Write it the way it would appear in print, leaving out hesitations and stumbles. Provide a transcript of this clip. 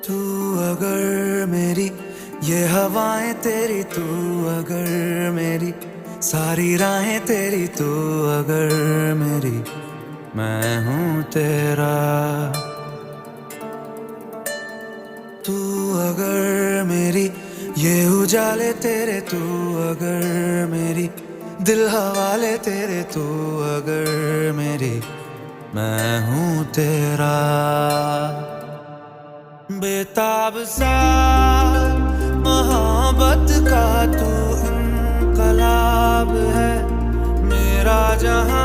तू अगर मेरी ये हवाएं तेरी, तू अगर मेरी सारी राहें तेरी, तू अगर मेरी मैं हूँ तेरा। तू अगर मेरी ये उजाले तेरे, तू अगर मेरी दिल हवाले तेरे, तू अगर मेरी मैं हूँ तेरा। बेताब सा मोहब्बत का तू इनकलाब है, मेरा जहां